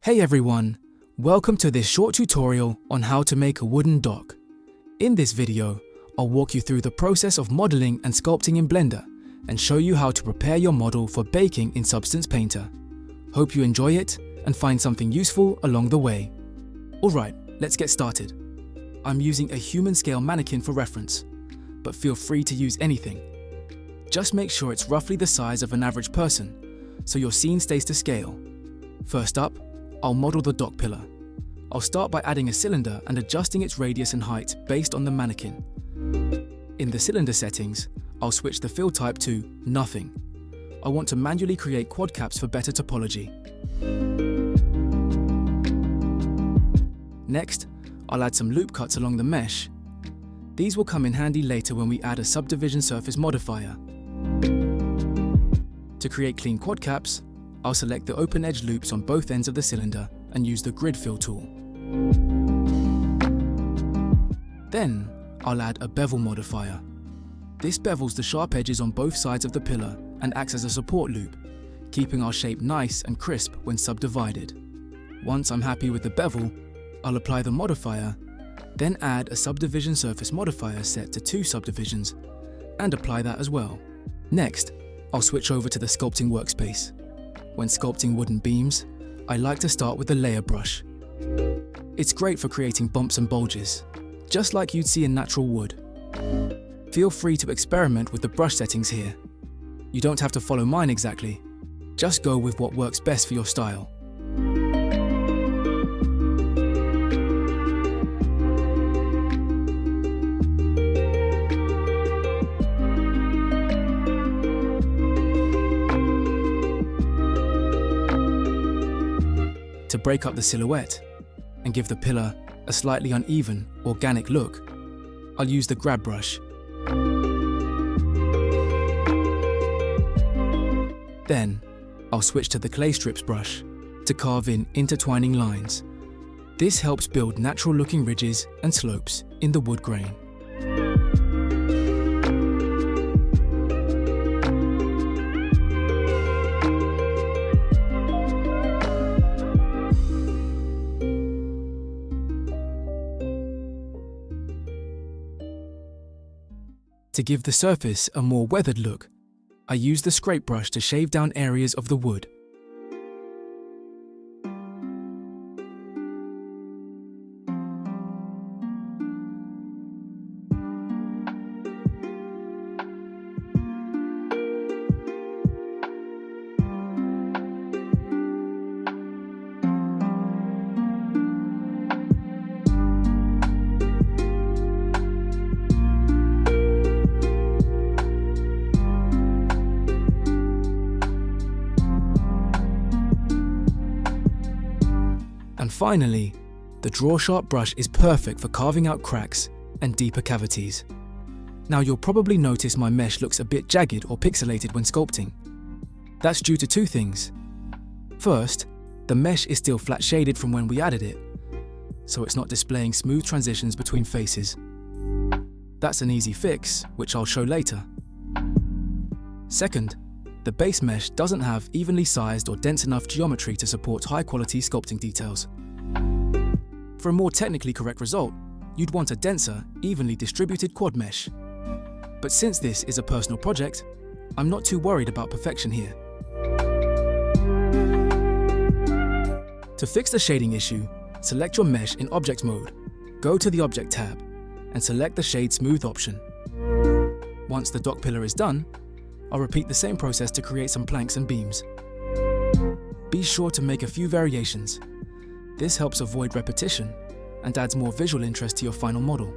Hey everyone, welcome to this short tutorial on how to make a wooden dock. In this video, I'll walk you through the process of modeling and sculpting in Blender and show you how to prepare your model for baking in Substance Painter. Hope you enjoy it and find something useful along the way. Alright, let's get started. I'm using a human scale mannequin for reference, but feel free to use anything. Just make sure it's roughly the size of an average person, so your scene stays to scale. First up, I'll model the dock pillar. I'll start by adding a cylinder and adjusting its radius and height based on the mannequin. In the cylinder settings, I'll switch the fill type to Nothing. I want to manually create quad caps for better topology. Next, I'll add some loop cuts along the mesh. These will come in handy later when we add a subdivision surface modifier. To create clean quad caps, I'll select the open edge loops on both ends of the cylinder and use the grid fill tool. Then, I'll add a bevel modifier. This bevels the sharp edges on both sides of the pillar and acts as a support loop, keeping our shape nice and crisp when subdivided. Once I'm happy with the bevel, I'll apply the modifier, then add a subdivision surface modifier set to 2 subdivisions and apply that as well. Next, I'll switch over to the sculpting workspace. When sculpting wooden beams, I like to start with the layer brush. It's great for creating bumps and bulges, just like you'd see in natural wood. Feel free to experiment with the brush settings here. You don't have to follow mine exactly, just go with what works best for your style. To break up the silhouette and give the pillar a slightly uneven, organic look, I'll use the grab brush. Then, I'll switch to the clay strips brush to carve in intertwining lines. This helps build natural-looking ridges and slopes in the wood grain. To give the surface a more weathered look, I use the scrape brush to shave down areas of the wood. And finally, the draw sharp brush is perfect for carving out cracks and deeper cavities. Now you'll probably notice my mesh looks a bit jagged or pixelated when sculpting. That's due to 2 things. First, the mesh is still flat shaded from when we added it, so it's not displaying smooth transitions between faces. That's an easy fix, which I'll show later. Second, the base mesh doesn't have evenly sized or dense enough geometry to support high-quality sculpting details. For a more technically correct result, you'd want a denser, evenly distributed quad mesh. But since this is a personal project, I'm not too worried about perfection here. To fix the shading issue, select your mesh in Object mode, go to the Object tab, and select the Shade Smooth option. Once the dock pillar is done, I'll repeat the same process to create some planks and beams. Be sure to make a few variations. This helps avoid repetition and adds more visual interest to your final model.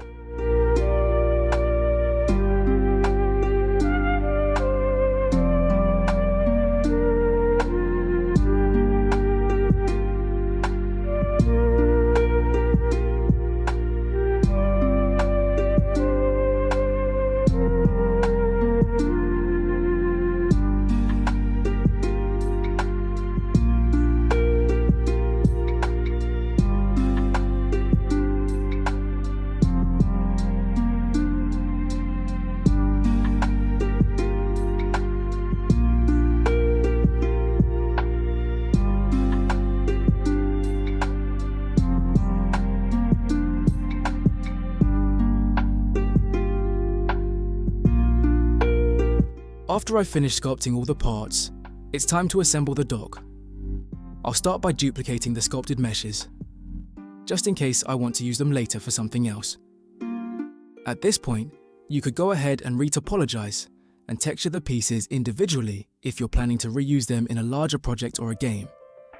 After I've finished sculpting all the parts, it's time to assemble the dock. I'll start by duplicating the sculpted meshes, just in case I want to use them later for something else. At this point, you could go ahead and retopologize and texture the pieces individually if you're planning to reuse them in a larger project or a game.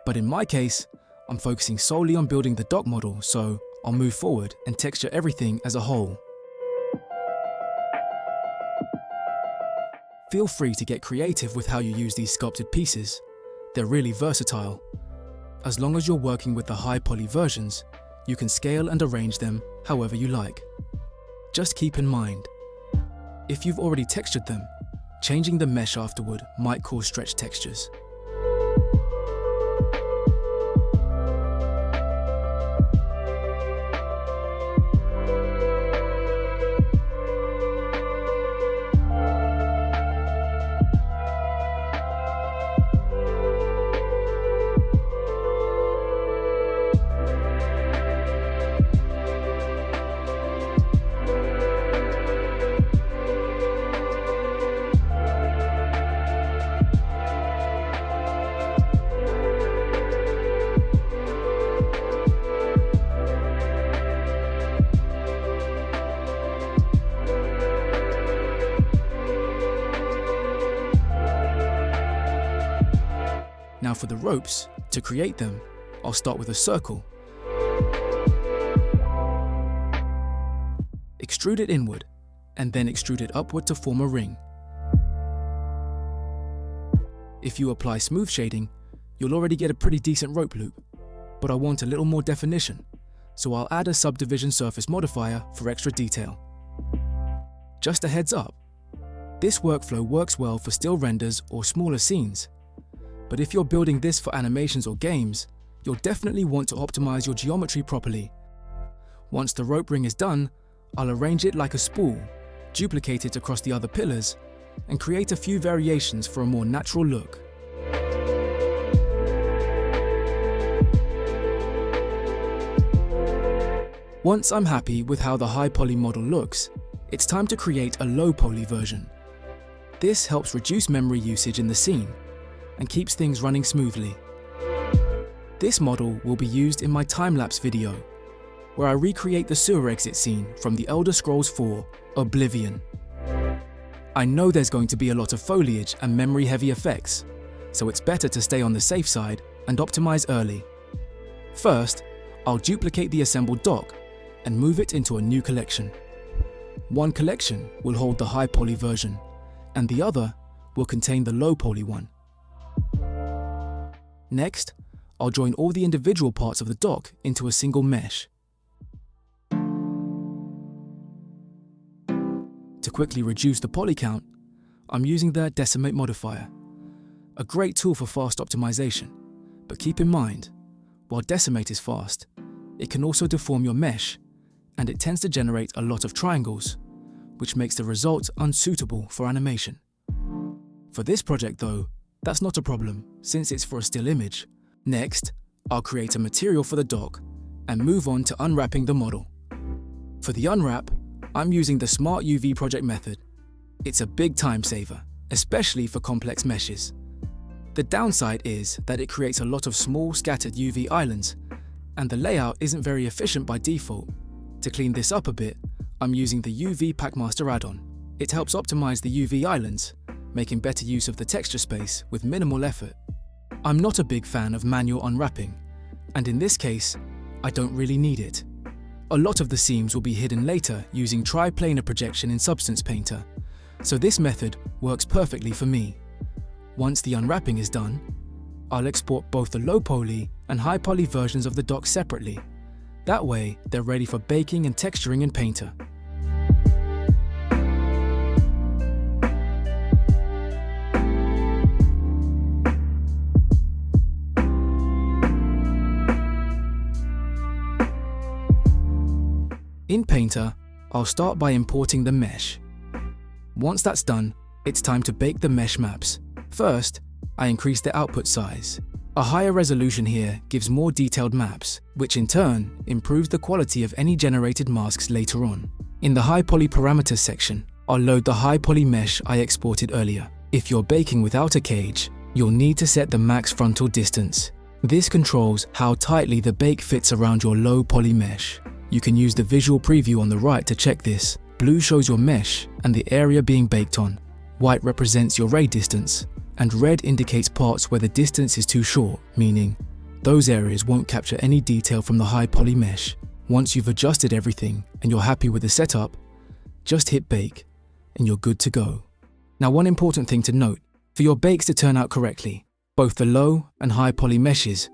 But in my case, I'm focusing solely on building the dock model, so I'll move forward and texture everything as a whole. Feel free to get creative with how you use these sculpted pieces. They're really versatile. As long as you're working with the high poly versions, you can scale and arrange them however you like. Just keep in mind, if you've already textured them, changing the mesh afterward might cause stretch textures. Now for the ropes, to create them, I'll start with a circle. Extrude it inward, and then extrude it upward to form a ring. If you apply smooth shading, you'll already get a pretty decent rope loop, but I want a little more definition, so I'll add a subdivision surface modifier for extra detail. Just a heads up, this workflow works well for still renders or smaller scenes. But if you're building this for animations or games, you'll definitely want to optimize your geometry properly. Once the rope ring is done, I'll arrange it like a spool, duplicate it across the other pillars, and create a few variations for a more natural look. Once I'm happy with how the high poly model looks, it's time to create a low poly version. This helps reduce memory usage in the scene and keeps things running smoothly. This model will be used in my time-lapse video, where I recreate the sewer exit scene from The Elder Scrolls IV: Oblivion. I know there's going to be a lot of foliage and memory-heavy effects, so it's better to stay on the safe side and optimize early. First, I'll duplicate the assembled dock and move it into a new collection. One collection will hold the high poly version, and the other will contain the low poly one. Next, I'll join all the individual parts of the dock into a single mesh. To quickly reduce the poly count, I'm using the decimate modifier, a great tool for fast optimization. But keep in mind, while decimate is fast, it can also deform your mesh, and it tends to generate a lot of triangles, which makes the result unsuitable for animation. For this project though, that's not a problem, since it's for a still image. Next, I'll create a material for the dock and move on to unwrapping the model. For the unwrap, I'm using the Smart UV project method. It's a big time saver, especially for complex meshes. The downside is that it creates a lot of small scattered UV islands, and the layout isn't very efficient by default. To clean this up a bit, I'm using the UV Packmaster add-on. It helps optimize the UV islands, making better use of the texture space with minimal effort. I'm not a big fan of manual unwrapping, and in this case, I don't really need it. A lot of the seams will be hidden later using triplanar projection in Substance Painter, so this method works perfectly for me. Once the unwrapping is done, I'll export both the low poly and high poly versions of the dock separately. That way, they're ready for baking and texturing in Painter. In Painter, I'll start by importing the mesh. Once that's done, it's time to bake the mesh maps. First, I increase the output size. A higher resolution here gives more detailed maps, which in turn improves the quality of any generated masks later on. In the high poly parameters section, I'll load the high poly mesh I exported earlier. If you're baking without a cage, you'll need to set the max frontal distance. This controls how tightly the bake fits around your low poly mesh. You can use the visual preview on the right to check this. Blue shows your mesh and the area being baked on. White represents your ray distance, and red indicates parts where the distance is too short, meaning those areas won't capture any detail from the high poly mesh. Once you've adjusted everything and you're happy with the setup, just hit bake and you're good to go. Now, one important thing to note, for your bakes to turn out correctly, both the low and high poly meshes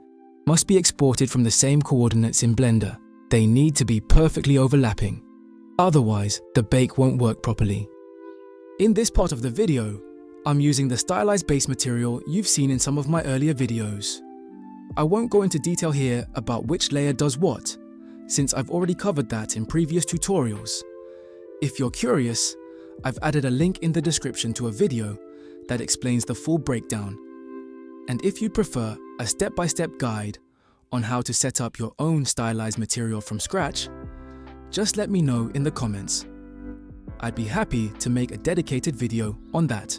must be exported from the same coordinates in Blender. They need to be perfectly overlapping. Otherwise, the bake won't work properly. In this part of the video, I'm using the stylized base material you've seen in some of my earlier videos. I won't go into detail here about which layer does what, since I've already covered that in previous tutorials. If you're curious, I've added a link in the description to a video that explains the full breakdown. And if you prefer a step-by-step guide on how to set up your own stylized material from scratch, just let me know in the comments. I'd be happy to make a dedicated video on that.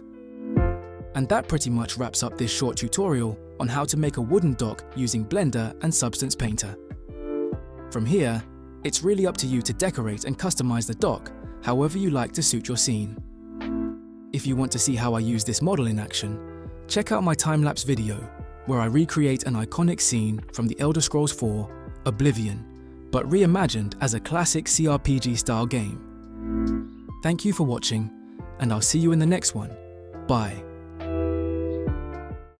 And that pretty much wraps up this short tutorial on how to make a wooden dock using Blender and Substance Painter. From here, it's really up to you to decorate and customize the dock however you like to suit your scene. If you want to see how I use this model in action, check out my time-lapse video where I recreate an iconic scene from the Elder Scrolls 4 Oblivion, but reimagined as a classic CRPG-style game. Thank you for watching, and I'll see you in the next one. Bye.